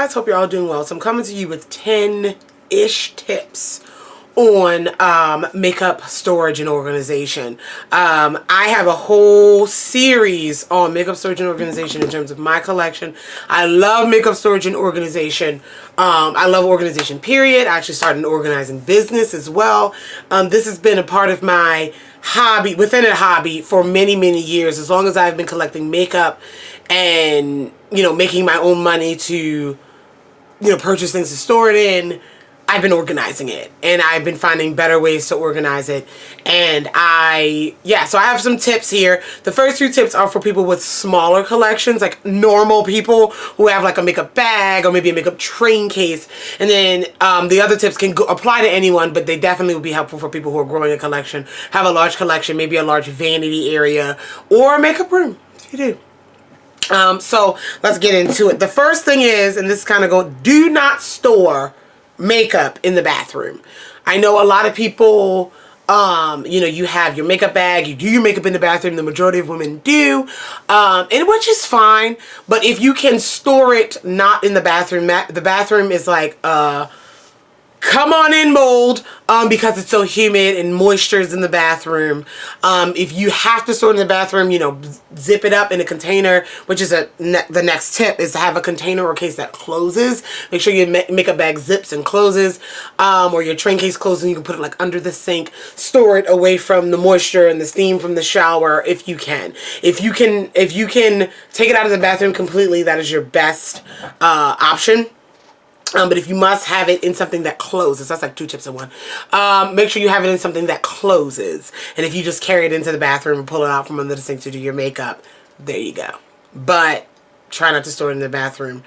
guys? Hope you're all doing well. So I'm coming to you with 10-ish tips on makeup storage and organization. I have a whole series on makeup storage and organization in terms of my collection. I love makeup storage and organization. I love organization, period. I actually started an organizing business as well. This has been a part of my hobby, within a hobby, for many, many years, as long as I've been collecting makeup and, you know, making my own money to, you know, purchase things to store it in. I've been organizing it, and I've been finding better ways to organize it. And so I have some tips here. The first two tips are for people with smaller collections, like normal people who have like a makeup bag or maybe a makeup train case. And then the other tips can apply to anyone, but they definitely would be helpful for people who are growing a collection, have a large collection, maybe a large vanity area or a makeup room, if you do. So let's get into it. The first thing is, and this kind of do not store makeup in the bathroom. I know a lot of people, you know, you have your makeup bag, you do your makeup in the bathroom. The majority of women do, and which is fine. But if you can store it not in the bathroom, the bathroom is like come on in mold, because it's so humid and moisture is in the bathroom. If you have to store it in the bathroom, you know, zip it up in a container, which is the next tip, is to have a container or case that closes. Make sure your makeup bag zips and closes, or your train case closes, and you can put it like under the sink. Store it away from the moisture and the steam from the shower if you can. If you can take it out of the bathroom completely, that is your best option. But if you must have it in something that closes, that's like two tips in one. Make sure you have it in something that closes. And if you just carry it into the bathroom and pull it out from under the sink to do your makeup, there you go. But try not to store it in the bathroom.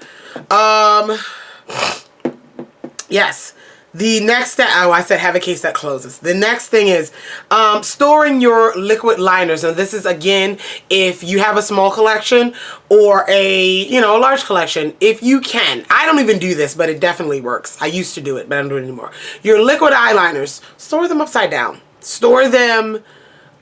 Yes. The next step, I said have a case that closes. The next thing is storing your liquid liners. Now this is, again, if you have a small collection or a large collection, if you can. I don't even do this, but it definitely works. I used to do it, but I don't do it anymore. Your liquid eyeliners, store them upside down. Store them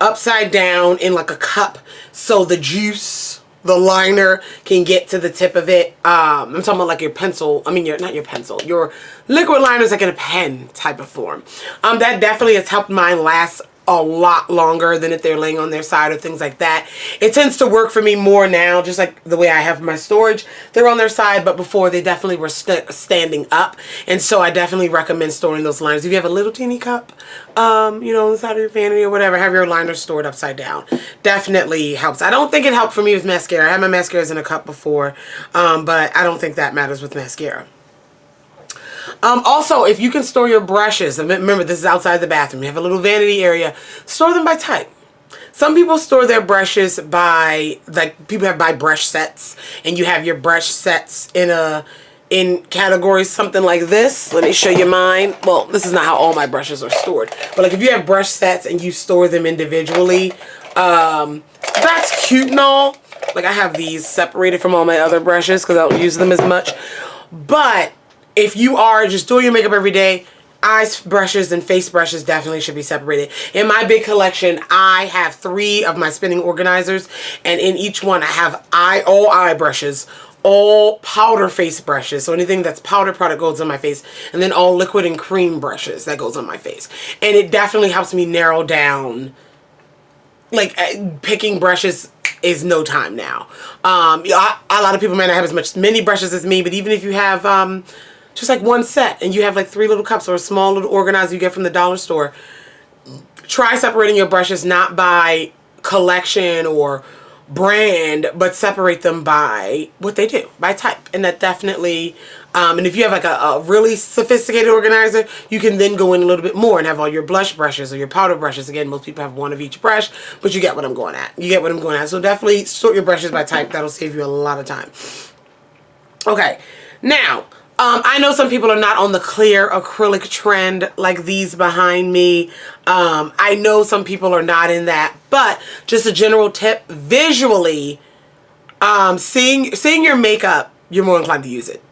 upside down in like a cup so the juice, the liner, can get to the tip of it. I'm talking about like your pencil. I mean, not your pencil. Your liquid liners, like in a pen type of form. That definitely has helped mine last a lot longer than if they're laying on their side or things like that. It tends to work for me more now, just like the way I have my storage. They're on their side, but before they definitely were standing up. And so I definitely recommend storing those liners. If you have a little teeny cup, you know, on the side of your vanity or whatever, have your liners stored upside down. Definitely helps. I don't think it helped for me with mascara. I had my mascaras in a cup before, but I don't think that matters with mascara. Also, if you can store your brushes, remember this is outside the bathroom, you have a little vanity area, store them by type. Some people store their brushes by, like, people buy brush sets, and you have your brush sets in categories, something like this. Let me show you mine. Well, this is not how all my brushes are stored, but like if you have brush sets and you store them individually, that's cute and all. Like I have these separated from all my other brushes because I don't use them as much. But if you are just doing your makeup every day, eyes brushes and face brushes definitely should be separated. In my big collection, I have 3 of my spinning organizers, and in each one I have all eye brushes, all powder face brushes, so anything that's powder product goes on my face, and then all liquid and cream brushes that goes on my face. And it definitely helps me narrow down, like, picking brushes is no time now. A lot of people may not have many brushes as me, but even if you have just like one set and you have like 3 little cups or a small little organizer you get from the dollar store, try separating your brushes not by collection or brand, but separate them by what they do, by type. And that definitely, and if you have like a really sophisticated organizer, you can then go in a little bit more and have all your blush brushes or your powder brushes. Again, most people have 1 of each brush, but you get what I'm going at. You get what I'm going at. So definitely sort your brushes by type. That'll save you a lot of time. Okay, now, I know some people are not on the clear acrylic trend like these behind me. I know some people are not in that, but just a general tip, visually, seeing your makeup, you're more inclined to use it.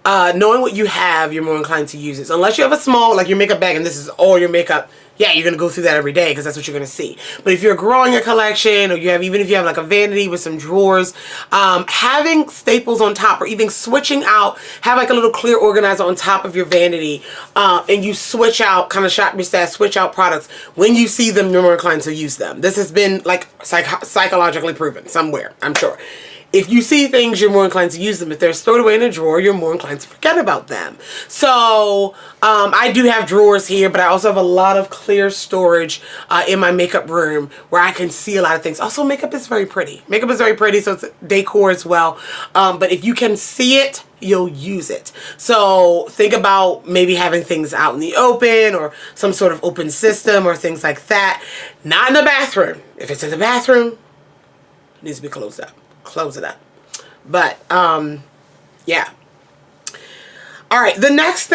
Knowing what you have, you're more inclined to use it. So unless you have a small, like your makeup bag, and this is all your makeup, yeah, you're going to go through that every day because that's what you're going to see. But if you're growing a collection, or even if you have like a vanity with some drawers, having staples on top, or even switching out, have like a little clear organizer on top of your vanity, and you switch out, kind of shop your stash, switch out products. When you see them, you're more inclined to use them. This has been like psychologically proven somewhere, I'm sure. If you see things, you're more inclined to use them. If they're stored away in a drawer, you're more inclined to forget about them. So I do have drawers here, but I also have a lot of clear storage in my makeup room where I can see a lot of things. Also, makeup is very pretty. Makeup is very pretty, so it's decor as well. But if you can see it, you'll use it. So think about maybe having things out in the open, or some sort of open system, or things like that. Not in the bathroom. If it's in the bathroom, it needs to be closed up. Close it up. But yeah. All right, the next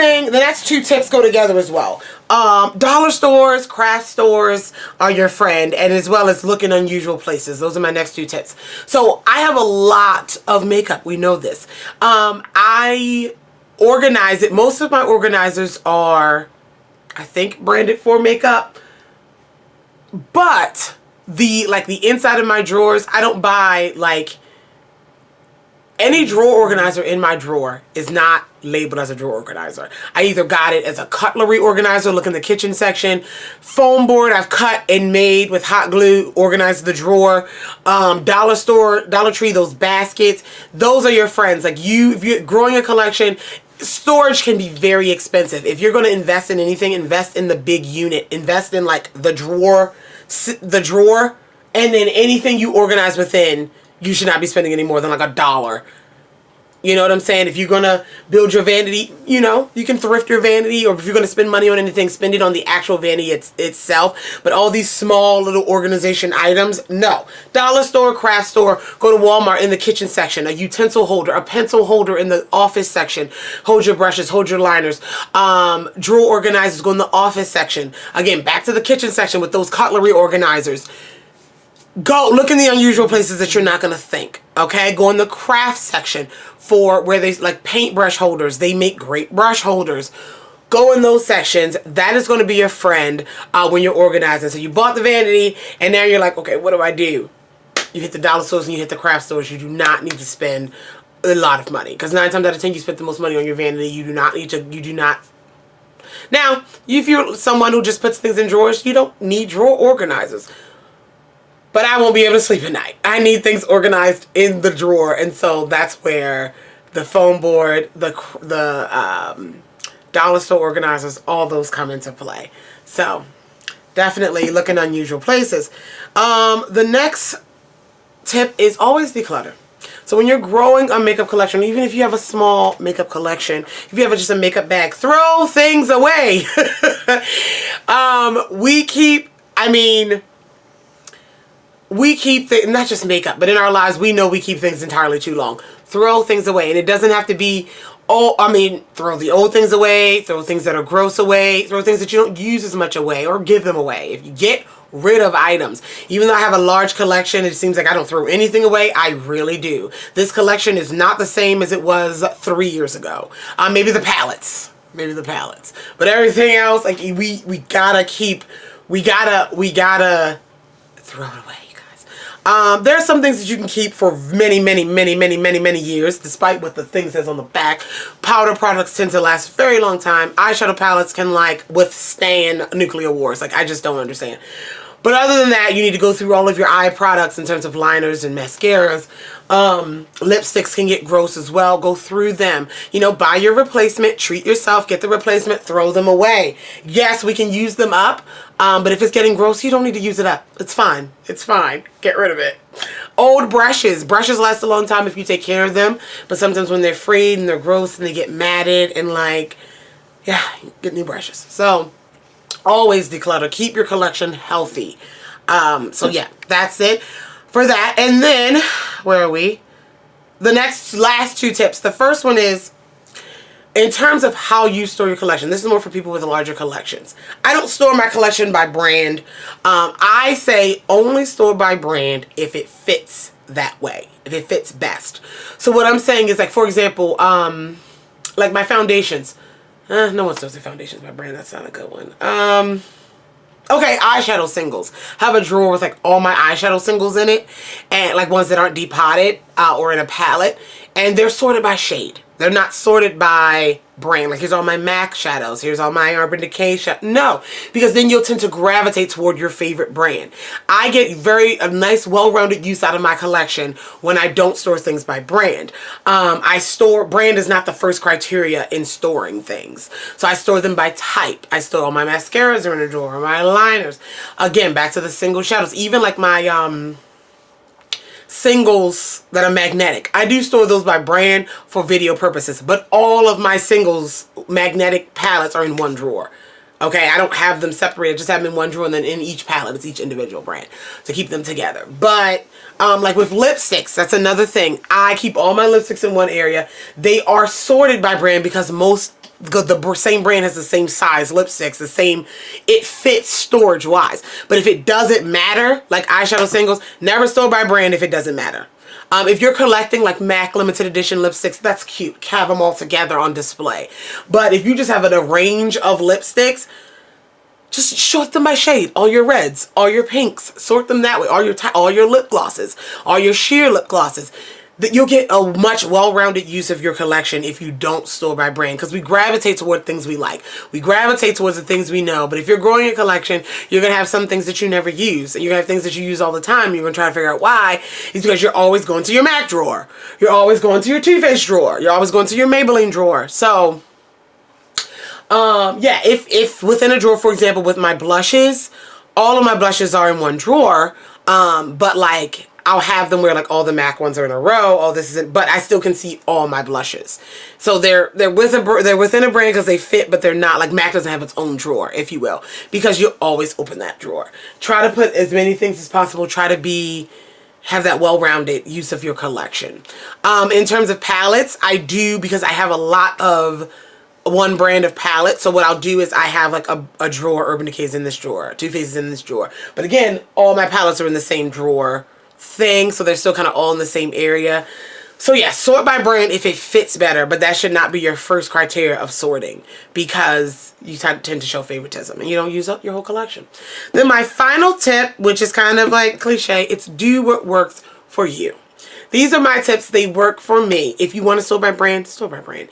two tips go together as well. Dollar stores, craft stores are your friend, and as well as look in unusual places. Those are my next two tips. So I have a lot of makeup. We know this. I organize it. Most of my organizers are, I think, branded for makeup. But the inside of my drawers, I don't buy like any drawer organizer in my drawer is not labeled as a drawer organizer. I either got it as a cutlery organizer, look in the kitchen section. Foam board I've cut and made with hot glue, organize the drawer. Dollar store, Dollar Tree, those baskets, those are your friends. Like if you're growing a collection, storage can be very expensive. If you're going to invest in anything, invest in the big unit. Invest in like the drawer, and then anything you organize within, you should not be spending any more than like $1. You know what I'm saying? If you're going to build your vanity, you know, you can thrift your vanity, or if you're going to spend money on anything, spend it on the actual vanity itself. But all these small little organization items, no. Dollar store, craft store, go to Walmart in the kitchen section, a utensil holder, a pencil holder in the office section. Hold your brushes, hold your liners. Drawer organizers, go in the office section. Again, back to the kitchen section with those cutlery organizers. Go look in the unusual places that you're not going to think. Okay, go in the craft section for where they like paintbrush holders. They make great brush holders. Go in those sections. That is going to be your friend when you're organizing. So you bought the vanity, and now you're like, okay, what do I do? You hit the dollar stores and you hit the craft stores. You do not need to spend a lot of money, because 9 times out of 10 you spent the most money on your vanity. You do not need to. You do not. Now, if you're someone who just puts things in drawers, you don't need drawer organizers. But I won't be able to sleep at night. I need things organized in the drawer. And so that's where the foam board, the dollar store organizers, all those come into play. So definitely look in unusual places. The next tip is always declutter. So when you're growing a makeup collection, even if you have a small makeup collection, if you have just a makeup bag, throw things away. We keep things, not just makeup, but in our lives, we know we keep things entirely too long. Throw things away. And it doesn't have to be, throw the old things away, throw things that are gross away, throw things that you don't use as much away, or give them away. If you get rid of items. Even though I have a large collection, it seems like I don't throw anything away. I really do. This collection is not the same as it was 3 years ago. Maybe the palettes. But everything else, like we gotta throw it away. There are some things that you can keep for many years, despite what the thing says on the back. Powder products tend to last a very long time. Eyeshadow palettes can like withstand nuclear wars. Like, I just don't understand. But other than that, you need to go through all of your eye products in terms of liners and mascaras. Lipsticks can get gross as well. Go through them. You know, buy your replacement, treat yourself, get the replacement, throw them away. Yes, we can use them up, but if it's getting gross, you don't need to use it up. It's fine. It's fine. Get rid of it. Old brushes. Brushes last a long time if you take care of them, but sometimes when they're frayed and they're gross and they get matted and like, yeah, get new brushes. So always declutter. Keep your collection healthy. So yeah, that's it for that. And then, where are we? The last two tips. The first one is, in terms of how you store your collection, this is more for people with larger collections. I don't store my collection by brand. I say only store by brand if it fits that way, if it fits best. So what I'm saying is, like, for example, like my foundations. No one stores their foundations by brand. That's not a good one. Okay, eyeshadow singles. I have a drawer with like all my eyeshadow singles in it, and like ones that aren't depotted or in a palette, and they're sorted by shade. They're not sorted by brand. Like, here's all my MAC shadows. Here's all my Urban Decay shadows. No, because then you'll tend to gravitate toward your favorite brand. I get a nice, well-rounded use out of my collection when I don't store things by brand. Brand is not the first criteria in storing things. So I store them by type. I store all my mascaras are in a drawer, my liners. Again, back to the single shadows. Even like my singles that are magnetic. I do store those by brand for video purposes, but all of my singles magnetic palettes are in one drawer. Okay, I don't have them separated, just have them in one drawer, and then in each palette it's each individual brand to keep them together. But like with lipsticks, that's another thing. I keep all my lipsticks in one area. They are sorted by brand because the same brand has the same size lipsticks, it fits storage wise. But if it doesn't matter, like eyeshadow singles, never store by brand if it doesn't matter. If you're collecting like MAC limited edition lipsticks, that's cute. Have them all together on display. But if you just have a range of lipsticks, just sort them by shade. All your reds, all your pinks, sort them that way. All your lip glosses, all your sheer lip glosses. You'll get a much well-rounded use of your collection if you don't store by brand, because we gravitate toward things we like. We gravitate towards the things we know. But if you're growing a collection, you're going to have some things that you never use. And you're going to have things that you use all the time. You're going to try to figure out why. It's because you're always going to your MAC drawer. You're always going to your Too Faced drawer. You're always going to your Maybelline drawer. So, yeah, if within a drawer, for example, with my blushes, all of my blushes are in one drawer. But like, I'll have them where like all the MAC ones are in a row. But I still can see all my blushes. So they're within a brand because they fit, but they're not like MAC doesn't have its own drawer, if you will, because you always open that drawer. Try to put as many things as possible. Try to have that well-rounded use of your collection. In terms of palettes, I do, because I have a lot of one brand of palette. So what I'll do is I have like a drawer, Urban Decay's in this drawer, Too Faced is in this drawer. But again, all my palettes are in the same drawer thing, so they're still kind of all in the same area. So yeah, sort by brand if it fits better, but that should not be your first criteria of sorting, because you tend to show favoritism and you don't use up your whole collection. Then my final tip, which is kind of like cliche, it's do what works for you. These are my tips. They work for me. If you want to store by brand, store by brand.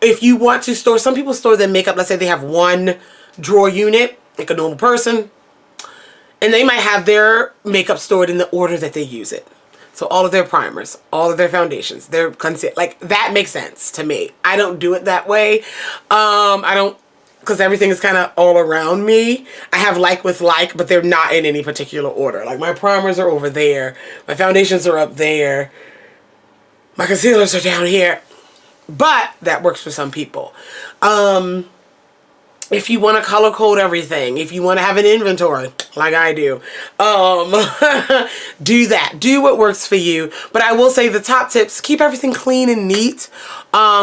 If you want to store, some people store their makeup, let's say they have one drawer unit, like a normal person, and they might have their makeup stored in the order that they use it. So all of their primers, all of their foundations, their concealer, like that makes sense to me. I don't do it that way. I don't, because everything is kind of all around me. I have like with like, but they're not in any particular order. Like my primers are over there. My foundations are up there. My concealers are down here. But that works for some people. If you want to color code everything, if you want to have an inventory like I do, do that. Do what works for you. But I will say the top tips: keep everything clean and neat.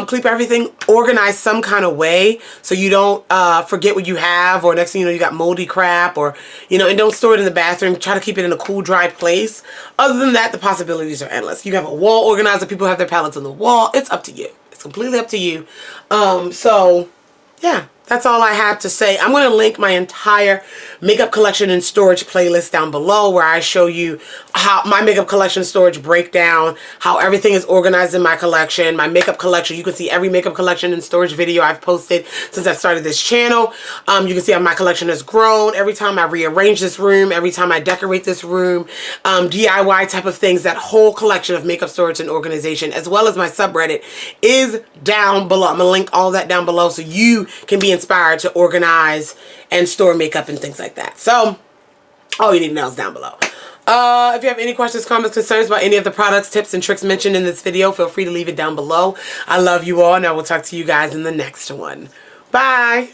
Keep everything organized some kind of way so you don't forget what you have, or next thing you know you got moldy crap, or and don't store it in the bathroom. Try to keep it in a cool, dry place. Other than that, the possibilities are endless. You have a wall organizer. People have their palettes on the wall. It's up to you. It's completely up to you. So yeah. That's all I have to say. I'm going to link my entire makeup collection and storage playlist down below, where I show you how my makeup collection storage breakdown, how everything is organized in my collection, my makeup collection. You can see every makeup collection and storage video I've posted since I've started this channel. You can see how my collection has grown every time I rearrange this room, every time I decorate this room, DIY type of things. That whole collection of makeup storage and organization, as well as my subreddit, is down below. I'm going to link all that down below so you can be inspired to organize and store makeup and things like that. So all you need to know is down below. If you have any questions, comments, concerns about any of the products, tips, and tricks mentioned in this video, feel free to leave it down below. I love you all, and I will talk to you guys in the next one. Bye.